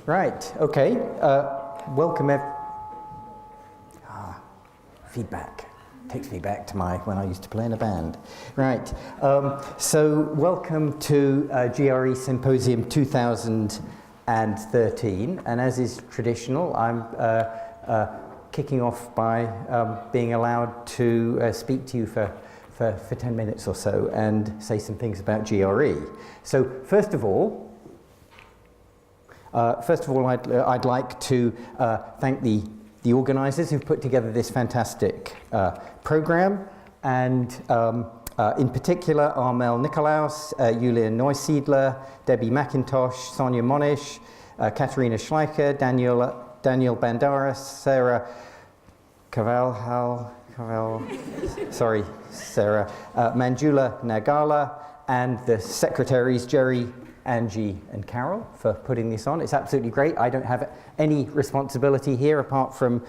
Right, okay, welcome feedback. Takes me back to when I used to play in a band. Right, so welcome to GRE Symposium 2013, and as is traditional, I'm kicking off by being allowed to speak to you for 10 minutes or so and say some things about GRE. So first of all, I'd like to thank the organisers who've put together this fantastic program, and in particular Armel Nikolaus, Julian Neusiedler, Debbie McIntosh, Sonia Monish, Katerina Schleicher, Daniel Bandaras, Sarah Manjula Nagala, and the secretaries Jerry, Angie and Carol for putting this on. It's absolutely great. I don't have any responsibility here apart from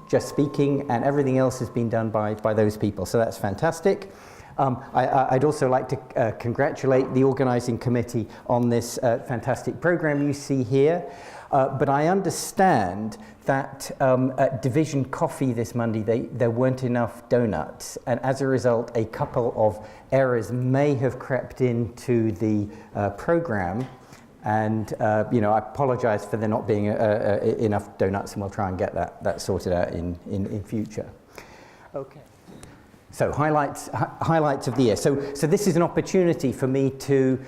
just speaking, and everything else has been done by those people, so that's fantastic. I'd also like to congratulate the organising committee on this fantastic program you see here. But I understand that at Division Coffee this Monday, there weren't enough donuts, and as a result, a couple of errors may have crept into the program. And I apologise for there not being enough donuts, and we'll try and get that sorted out in future. Okay. So highlights of the year. So this is an opportunity for me to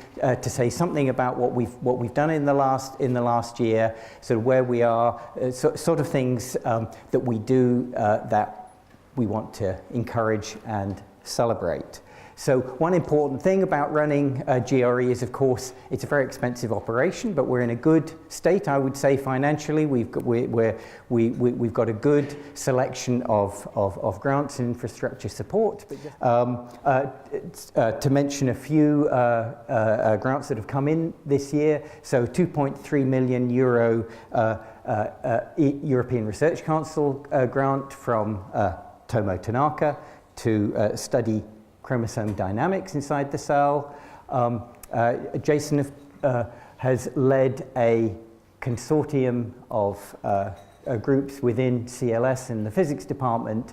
say something about what we've done in the last year, sort of where we are, sort of things that we do that we want to encourage and celebrate. So one important thing about running GRE is, of course, it's a very expensive operation, but we're in a good state, I would say, financially. We've got a good selection of grants and infrastructure support. To mention a few grants that have come in this year, so 2.3 million euro European Research Council grant from Tomo Tanaka to study chromosome dynamics inside the cell. Jason has led a consortium of groups within CLS and the physics department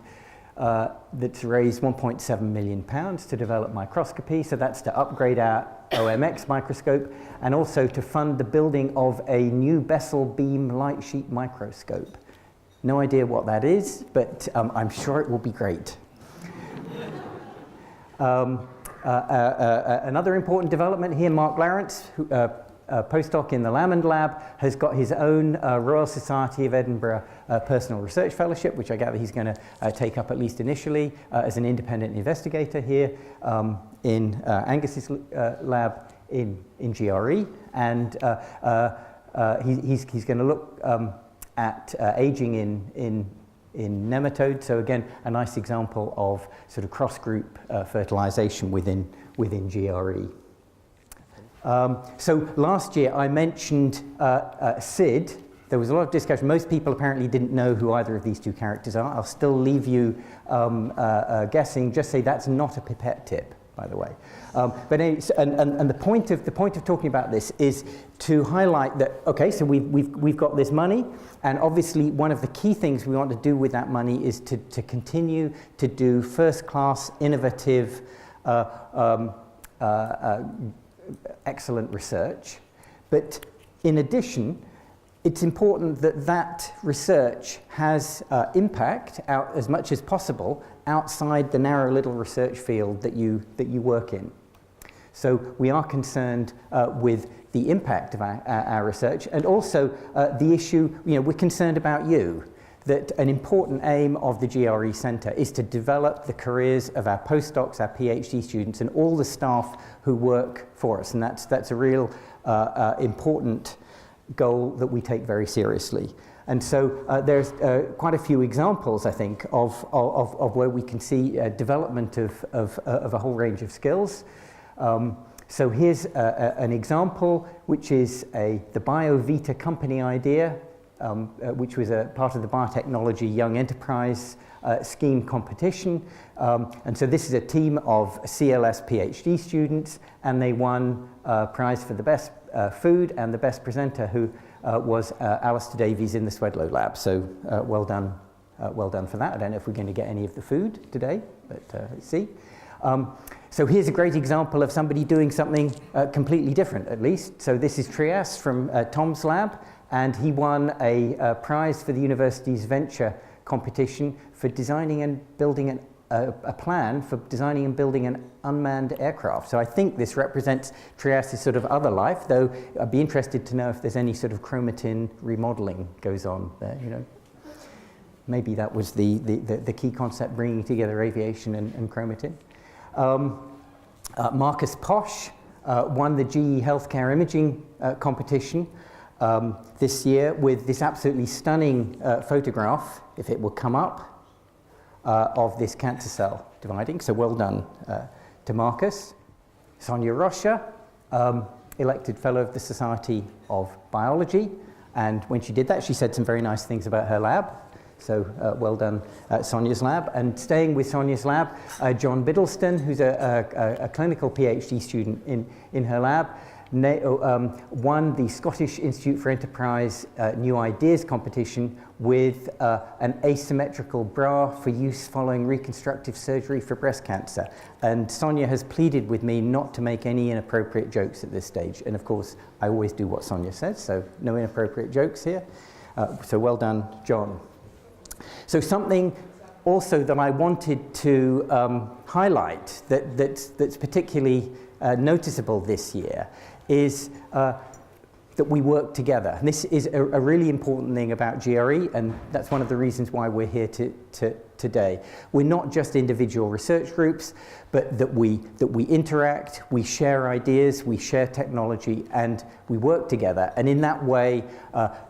that's raised £1.7 million to develop microscopy. So that's to upgrade our OMX microscope and also to fund the building of a new Bessel beam light sheet microscope. No idea what that is, but I'm sure it will be great. Another important development here, Mark Lawrence, postdoc in the Lamond Lab, has got his own Royal Society of Edinburgh Personal Research Fellowship, which I gather he's going to take up at least initially as an independent investigator here in Angus's lab in GRE, and he's going to look at aging in nematodes. So again, a nice example of sort of cross-group fertilization within GRE. So last year I mentioned Sid. There was a lot of discussion. Most people apparently didn't know who either of these two characters are. I'll still leave you guessing. Just say that's not a pipette tip, by the way. But anyway, and the point of talking about this is to highlight that, okay, so we've got this money, and obviously one of the key things we want to do with that money is to continue to do first-class, innovative, excellent research. But in addition, it's important that that research has impact out as much as possible outside the narrow little research field that you work in. So we are concerned with the impact of our research, and also the issue, we're concerned about you, that an important aim of the GRE Centre is to develop the careers of our postdocs, our PhD students, and all the staff who work for us, and that's a real important goal that we take very seriously. And so there's quite a few examples, I think, of where we can see development of a whole range of skills. So here's an example, which is the BioVita company idea, which was a part of the Biotechnology Young Enterprise Scheme competition. And so this is a team of CLS PhD students, and they won a prize for the best food and the best presenter, who was Alistair Davies in the Swedlow lab. So well done for that. I don't know if we're going to get any of the food today, but let's see. So here's a great example of somebody doing something completely different, at least. So this is Trias from Tom's lab, and he won a prize for the university's venture competition for designing and building a plan for designing and building an unmanned aircraft. So I think this represents Trias's sort of other life, though I'd be interested to know if there's any sort of chromatin remodeling goes on there, you know. Maybe that was the key concept, bringing together aviation and chromatin. Marcus Posch won the GE Healthcare Imaging competition this year with this absolutely stunning photograph, if it will come up, of this cancer cell dividing. So well done to Marcus. Sonia Rocha, elected Fellow of the Society of Biology, and when she did that, she said some very nice things about her lab. So well done, Sonia's lab. And staying with Sonia's lab, John Biddleston, who's a clinical PhD student in her lab, won the Scottish Institute for Enterprise New Ideas competition with an asymmetrical bra for use following reconstructive surgery for breast cancer. And Sonia has pleaded with me not to make any inappropriate jokes at this stage. And of course, I always do what Sonia says, so no inappropriate jokes here. So well done, John. So something also that I wanted to highlight that's particularly noticeable this year is that we work together. And this is a really important thing about GRE, and that's one of the reasons why we're here today. We're not just individual research groups, but that we interact, we share ideas, we share technology, and we work together. And in that way,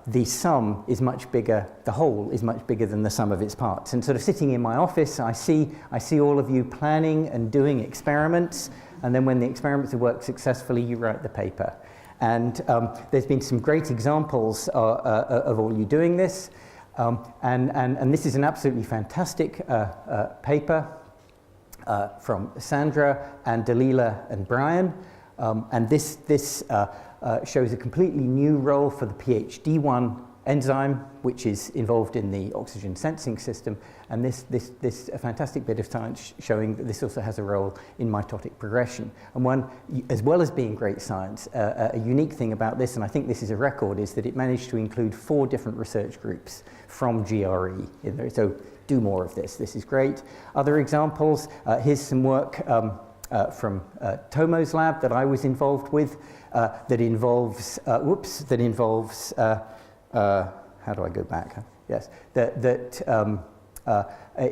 the sum is much bigger, the whole is much bigger than the sum of its parts. And sort of sitting in my office, I see all of you planning and doing experiments, and then when the experiments have worked successfully, you write the paper. And there's been some great examples of all you doing this. And this is an absolutely fantastic paper from Sandra and Dalila and Brian. And this shows a completely new role for the PHD1 enzyme, which is involved in the oxygen sensing system. And this a fantastic bit of science showing that this also has a role in mitotic progression. And one, as well as being great science, a unique thing about this, and I think this is a record, is that it managed to include 4 different research groups from GRE in there. So do more of this. This is great. Other examples, here's some work from Tomo's lab that I was involved with that involves, how do I go back? Yes,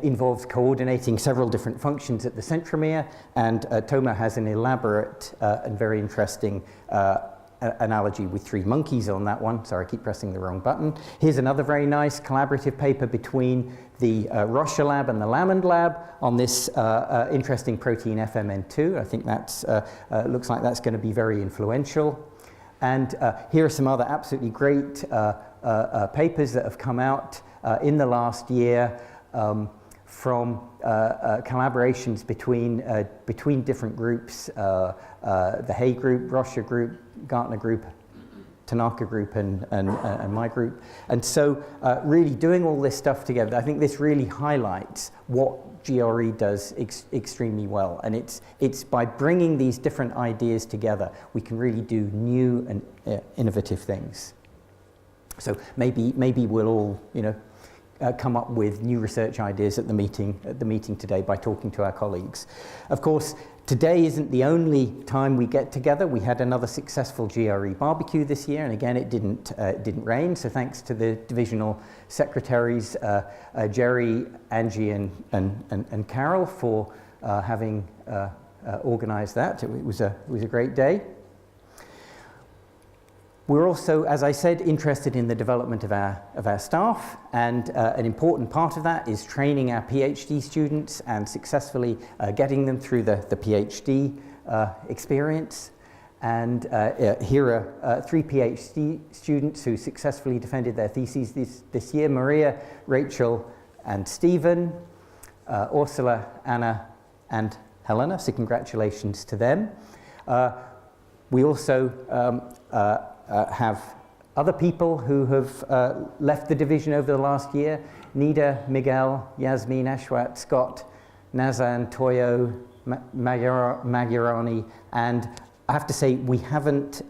involves coordinating several different functions at the centromere, and Tomo has an elaborate and very interesting analogy with 3 monkeys on that one. Sorry, I keep pressing the wrong button. Here's another very nice collaborative paper between the Rocha lab and the Lamond lab on this interesting protein FMN2. I think that's looks like that's going to be very influential. And here are some other absolutely great papers that have come out in the last year from collaborations between different groups, the Hay group, Rocha group, Gartner group, Tanaka group, and my group. And so really doing all this stuff together, I think this really highlights what GRE does extremely well. And it's by bringing these different ideas together, we can really do new and innovative things. So maybe we'll all, come up with new research ideas at the meeting today by talking to our colleagues. Of course, today isn't the only time we get together. We had another successful GRE barbecue this year, and again, it didn't rain. So thanks to the divisional secretaries, Jerry, Angie, and Carol for having organised that. It was a great day. We're also, as I said, interested in the development of our staff, and an important part of that is training our PhD students and successfully getting them through the PhD experience. And here are 3 PhD students who successfully defended their theses this year: Maria, Rachel, and Stephen, Ursula, Anna, and Helena, so congratulations to them. We also have other people who have left the division over the last year: Nida, Miguel, Yasmin, Ashwat, Scott, Nazan, Toyo, Magirani, and I have to say we haven't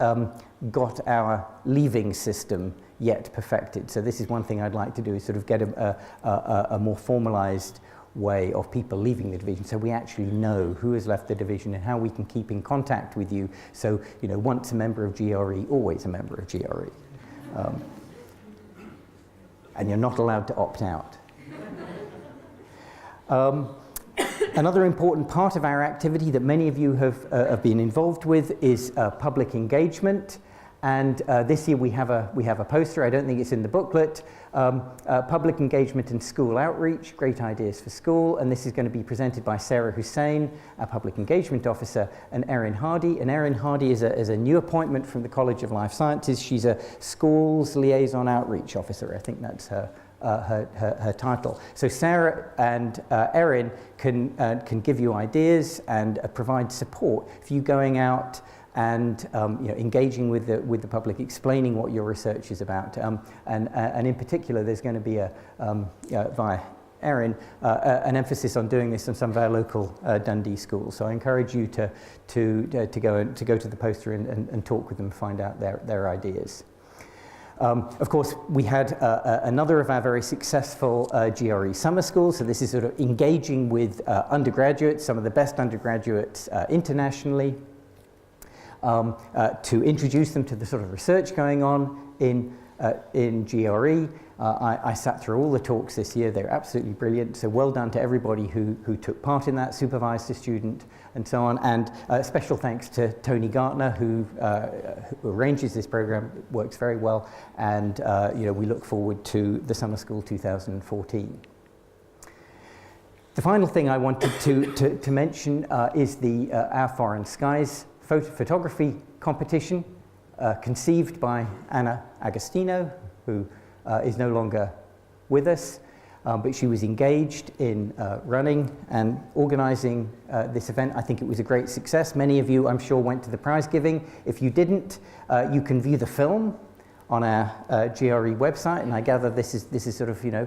got our leaving system yet perfected. So this is one thing I'd like to do, is sort of get a more formalized way of people leaving the division, so we actually know who has left the division and how we can keep in contact with you. So, you know, once a member of GRE, always a member of GRE. And you're not allowed to opt out. Another important part of our activity that many of you have been involved with is public engagement. And this year we have a poster. I don't think it's in the booklet. Public engagement and school outreach, great ideas for school. And this is going to be presented by Sarah Hussain, our public engagement officer, and Erin Hardy. And Erin Hardy is a new appointment from the College of Life Sciences. She's a schools liaison outreach officer. I think that's her title. So Sarah and Erin can give you ideas and provide support for you going out and you know, engaging with the public, explaining what your research is about, and in particular, there's going to be via Erin an emphasis on doing this in some of our local Dundee schools. So I encourage you to go to the poster and talk with them, find out their ideas. Of course, we had another of our very successful GRE summer schools. So this is sort of engaging with undergraduates, some of the best undergraduates internationally. To introduce them to the sort of research going on in GRE. I sat through all the talks this year. They're absolutely brilliant. So well done to everybody who took part in that, supervised a student, and so on. And special thanks to Tony Gartner, who arranges this program. It works very well. And you know, we look forward to the Summer School 2014. The final thing I wanted to mention is our Foreign Skies photography competition, conceived by Anna Agostino, who is no longer with us, but she was engaged in running and organizing this event. I think it was a great success. Many of you, I'm sure, went to the prize giving. If you didn't, you can view the film on our GRE website, and I gather this is sort of, you know,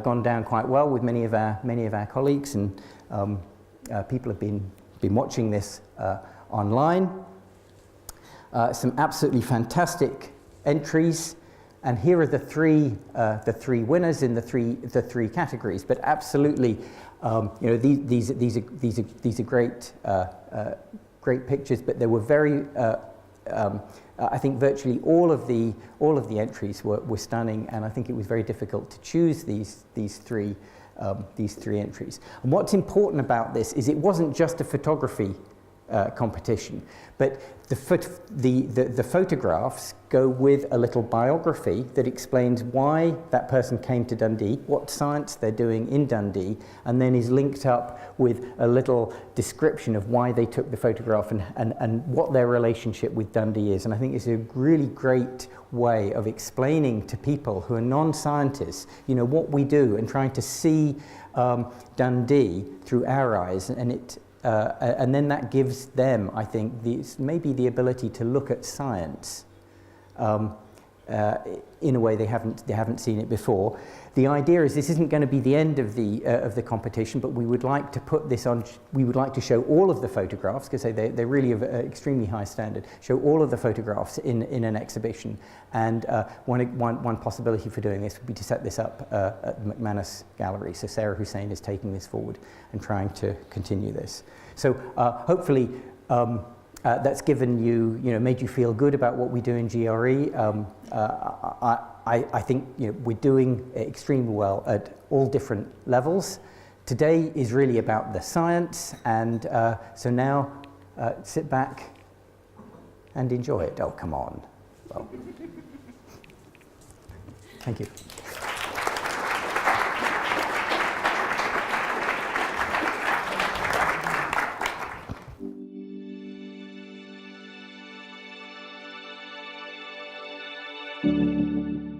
gone down quite well with many of our colleagues, and people have been watching this online. Some absolutely fantastic entries, and here are the three winners in the three categories. But absolutely, you know, these are great pictures. But there were very, I think virtually all of the entries were stunning, and I think it was very difficult to choose these three entries. And what's important about this is it wasn't just a photography competition, but the photographs go with a little biography that explains why that person came to Dundee, what science they're doing in Dundee, and then is linked up with a little description of why they took the photograph and what their relationship with Dundee is. And I think it's a really great way of explaining to people who are non-scientists, you know, what we do, and trying to see Dundee through our eyes, and then that gives them, I think, maybe the ability to look at science in a way they haven't seen it before. The idea is this isn't going to be the end of the competition, but we would like to put this on. We would like to show all of the photographs, because they're really of extremely high standard. Show all of the photographs in an exhibition, and one possibility for doing this would be to set this up at the McManus Gallery. So Sarah Hussain is taking this forward and trying to continue this. So hopefully. That's given you, made you feel good about what we do in GRE. I think we're doing extremely well at all different levels. Today is really about the science, and so now sit back and enjoy it. Oh, come on. Well, thank you. you.